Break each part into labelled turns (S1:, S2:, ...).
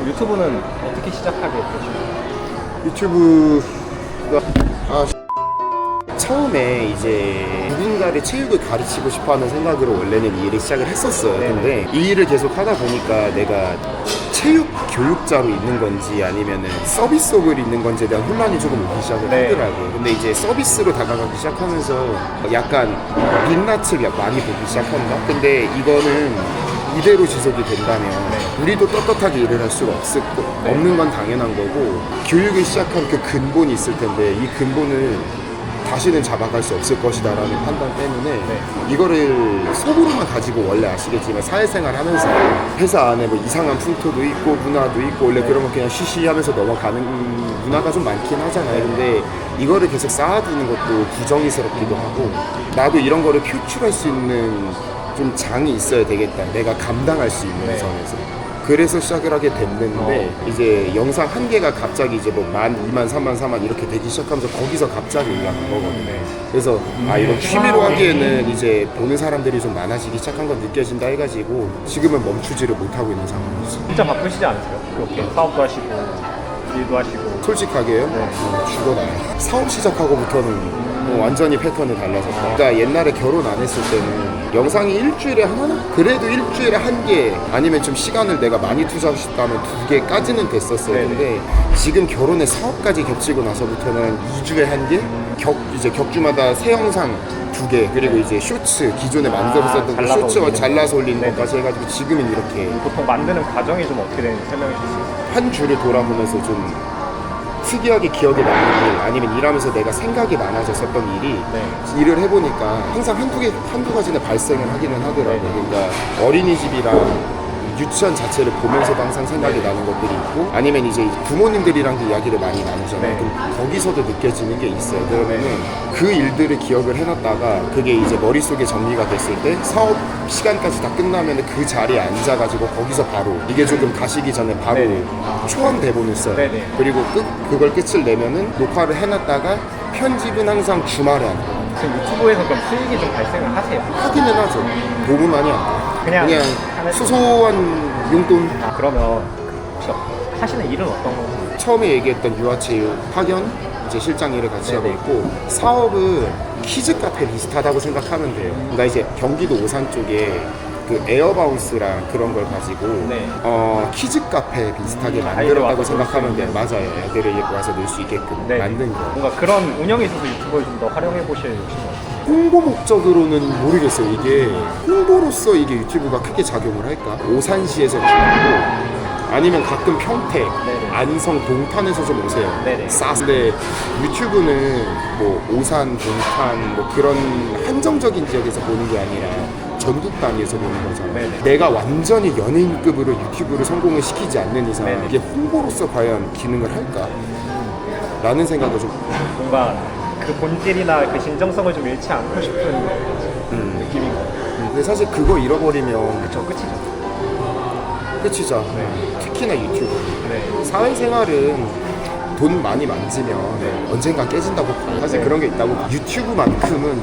S1: 유튜브는 어떻게 시작하게 되셨나요?
S2: 유튜브가 처음에 이제 누군가를 체육을 가르치고 싶어하는 생각으로 원래는 이 일을 시작을 했었어요.
S1: 네네.
S2: 근데 이 일을 계속 하다 보니까 내가 체육 교육자로 있는 건지 아니면은 서비스업을 있는 건지에 대한 혼란이 조금 오기 시작을
S1: 네.
S2: 하더라고요. 근데 이제 서비스로 다가가기 시작하면서 약간 민낯을 많이 보기 시작한다. 근데 이거는 이대로 지속이 된다면 우리도 떳떳하게 일을 할 수가 없는 건 당연한 거고, 교육을 시작한 그 근본이 있을 텐데 이 근본을 다시는 잡아갈 수 없을 것이다 라는 판단 때문에 이거를 속으로만 가지고, 원래 아시겠지만 사회생활 하면서 회사 안에 뭐 이상한 풍토도 있고 문화도 있고 원래 그런 거 그냥 쉬쉬하면서 넘어가는 문화가 좀 많긴 하잖아요. 근데 이거를 계속 쌓아두는 것도 부정의스럽기도 하고, 나도 이런 거를 표출할 수 있는 좀 장이 있어야 되겠다, 내가 감당할 수 있는 선에서. 그래서 시작을 하게 됐는데 이제 영상 한 개가 갑자기 이제 뭐 10,000, 20,000, 30,000, 40,000 이렇게 되기 시작하면서 거기서 갑자기 올라간 거거든요. 그래서 이거 취미로 하기에는 이제 보는 사람들이 좀 많아지기 시작한 건 느껴진다 해가지고 지금은 멈추지를 못하고 있는 상황이죠.
S1: 진짜 바쁘시지 않으세요? 그렇게 사업도 하시고 일도 하시고.
S2: 솔직하게요? 죽어나요. 사업 시작하고부터는 완전히 패턴이 달라졌다. 그러니까 옛날에 결혼 안 했을 때는 영상이 일주일에 하나? 그래도 일주일에 한 개, 아니면 좀 시간을 내가 많이 투자했다면 2개까지는 됐었어요. 근데 지금 결혼에 사업까지 겹치고 나서부터는 2주에 한 개? 이제 격주마다 새 영상 2개, 그리고 이제 쇼츠, 기존에 만들었었던 그 쇼츠와 잘라서 올리는 것까지 해가지고 지금은 이렇게.
S1: 보통 만드는 과정이 좀 어떻게 되는지 설명해 주세요.
S2: 한 주를 돌아보면서 좀 특이하게 기억에 남는 일, 아니면 일하면서 내가 생각이 많아졌었던 일이 일을 해보니까 항상 한두 가지는 발생을 하기는 하더라고요. 그러니까 어린이집이랑 유치원 자체를 보면서도 항상 생각이 나는 것들이 있고, 아니면 이제 부모님들이랑도 이야기를 많이 나누잖아요. 그럼 거기서도 느껴지는 게 있어요. 그러면은 그 일들을 기억을 해놨다가 그게 이제 머릿속에 정리가 됐을 때 사업 시간까지 다 끝나면 그 자리에 앉아가지고 거기서 바로 이게 조금 가시기 전에 바로 초안 대본을 써요. 그리고 그걸 끝을 내면은 녹화를 해놨다가 편집은 항상 주말에 하는 거예요.
S1: 지금 유튜브에서 그럼 수익이 좀 발생을 하세요?
S2: 하기는 하죠. 너무 많이 안 돼요. 그냥 소소한 용돈.
S1: 그러면 혹시 하시는 일은 어떤 건가요?
S2: 처음에 얘기했던 유아체육, 학연, 이제 실장 일을 같이 하고 있고, 사업은 키즈 카페 비슷하다고 생각하면 돼요. 그러니까 이제 경기도 오산 쪽에 그 에어바운스랑 그런 걸 가지고 키즈 카페 비슷하게 만들었다고 생각하면 돼요. 맞아요. 애들을 와서 놀 수 있게끔 만든 거.
S1: 뭔가 그런 운영에 있어서 유튜브를 좀 더 활용해 보실 욕심이 없어요?
S2: 홍보 목적으로는 모르겠어요. 이게 홍보로서 이게 유튜브가 크게 작용을 할까? 오산시에서 주고, 아니면 가끔 평택, 안성, 동탄에서 좀 오세요. 싸는데 유튜브는 뭐 오산, 동탄 뭐 그런 한정적인 지역에서 보는 게 아니라 전국 단위에서 보는 거잖아요. 내가 완전히 연예인급으로 유튜브를 성공을 시키지 않는 이상 이게 홍보로서 과연 기능을 할까? 라는 생각을 좀.
S1: 뭔가 그 본질이나 그 진정성을 좀 잃지 않고 싶은 느낌인 것 같아요.
S2: 근데 사실 그거 잃어버리면
S1: 그쵸, 끝이죠.
S2: 특히나 유튜브. 사회생활은 돈 많이 만지면 언젠가 깨진다고 봐요. 사실 그런 게 있다고 봐요. 유튜브만큼은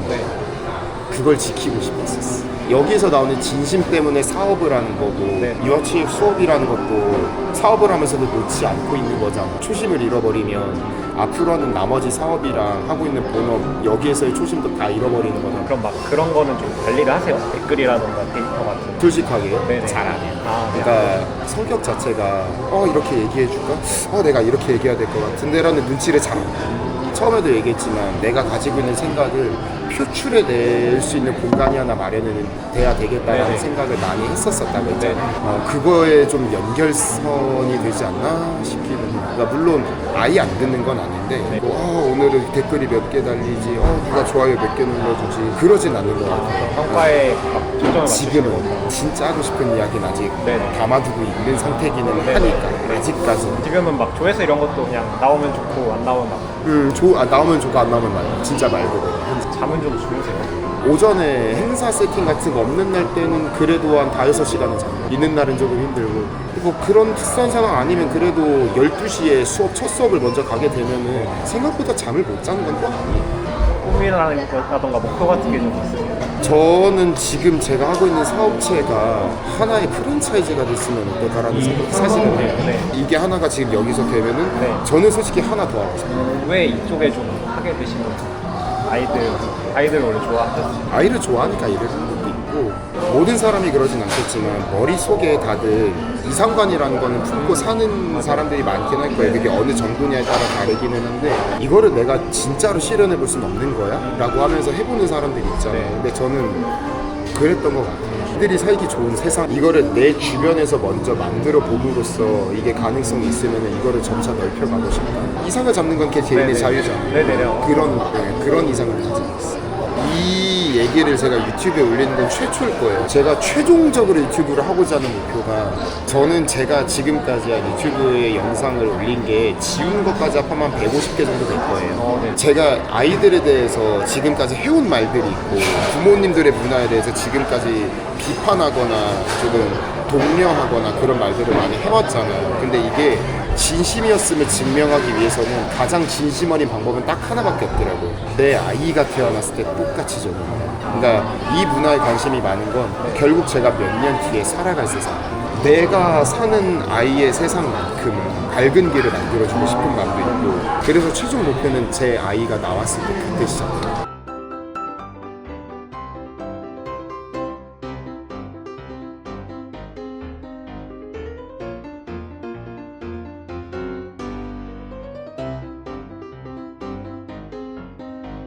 S2: 그걸 지키고 싶었었어. 여기서 나오는 진심 때문에 사업을 하는 거고, 유아체육 수업이라는 것도 사업을 하면서도 놓지 않고 있는 거잖아. 초심을 잃어버리면 앞으로는 나머지 사업이랑 하고 있는 본업, 여기에서의 초심도 다 잃어버리는 거잖아.
S1: 그럼 막 그런 거는 좀 관리를 하세요? 댓글이라던가 데이터 같은 거.
S2: 솔직하게 잘 안 해요. 그러니까 성격 자체가 이렇게 얘기해줄까? 내가 이렇게 얘기해야 될 것 같은데 라는 눈치를 잘 안 해요. 처음에도 얘기했지만 내가 가지고 있는 생각을 표출해낼 수 있는 공간이 하나 마련은 돼야 되겠다라는 생각을 많이 했었었다고 했잖아요. 그거에 좀 연결선이 되지 않나 싶기는 해요. 그러니까 물론 아예 안 듣는 건 아닌데 오늘은 댓글이 몇 개 달리지, 누가 좋아요 몇 개 눌러주지, 그러진 않는 것 같아요.
S1: 평가에 초점을 맞추시는
S2: 지금은 진짜 하고 싶은 이야기는 아직 담아두고 있는 상태기는 하니까 아직까지.
S1: 지금은 막 조회수 이런 것도 그냥 나오면 좋고 안 나오면 막
S2: 나오면 좋고 안 나오면 말고 진짜 말고.
S1: 잠은 좀 주무세요?
S2: 오전에 행사 세팅 같은 거 없는 날 때는 그래도 한 5-6시간은 자요. 있는 날은 조금 힘들고. 뭐 그런 특수한 상황 아니면 그래도 12시에 첫 수업을 먼저 가게 되면은 생각보다 잠을 못 자는 건 또 아니에요.
S1: 꿈이라던가 목표 같은 게 좀 있으세요?
S2: 저는 지금 제가 하고 있는 사업체가 하나의 프랜차이즈가 됐으면 어떨까라는 생각이 사실은 해요.
S1: 네.
S2: 이게 하나가 지금 여기서 되면은
S1: 네.
S2: 저는 솔직히 하나 더 하고 싶어요.
S1: 왜 이쪽에 좀 하게 되신 거예요? 아이들 원래 좋아하셨어요?
S2: 아이를 좋아하니까 일을 하는 것도 있고 모든 사람이 그러진 않겠지만 머릿속에 다들 이상관이라는 거는 품고 사는 사람들이 많긴 할 거예요. 그게 어느 정도냐에 따라 다르기는 한데 이거를 내가 진짜로 실현해 볼 수는 없는 거야? 라고 하면서 해보는 사람들이 있잖아요.
S1: 네.
S2: 근데 저는 그랬던 것 같아요. 이들이 살기 좋은 세상, 이거를 내 주변에서 먼저 만들어 봄으로써 이게 가능성이 있으면 이거를 점차 넓혀가고 싶다. 이상을 잡는 건 걔 개인의
S1: 네네.
S2: 자유잖아요.
S1: 네네네.
S2: 그런 이상을 가지고 있어요. 이 얘기를 제가 유튜브에 올리는 건 최초일 거예요. 제가 최종적으로 유튜브를 하고자 하는 목표가 저는 제가 지금까지 한 유튜브에 영상을 올린 게 지운 것까지 합하면 150개 정도 될 거예요.
S1: 네.
S2: 제가 아이들에 대해서 지금까지 해온 말들이 있고 부모님들의 문화에 대해서 지금까지 비판하거나 조금 독려하거나 그런 말들을 많이 해왔잖아요. 근데 이게 진심이었음을 증명하기 위해서는 가장 진심 어린 방법은 딱 하나밖에 없더라고요. 내 아이가 태어났을 때 똑같이 적용해요. 그러니까 이 문화에 관심이 많은 건 결국 제가 몇 년 뒤에 살아갈 세상, 내가 사는 아이의 세상만큼은 밝은 길을 만들어주고 싶은 마음도 있고, 그래서 최종 목표는 제 아이가 나왔을 때 그때 시작해요.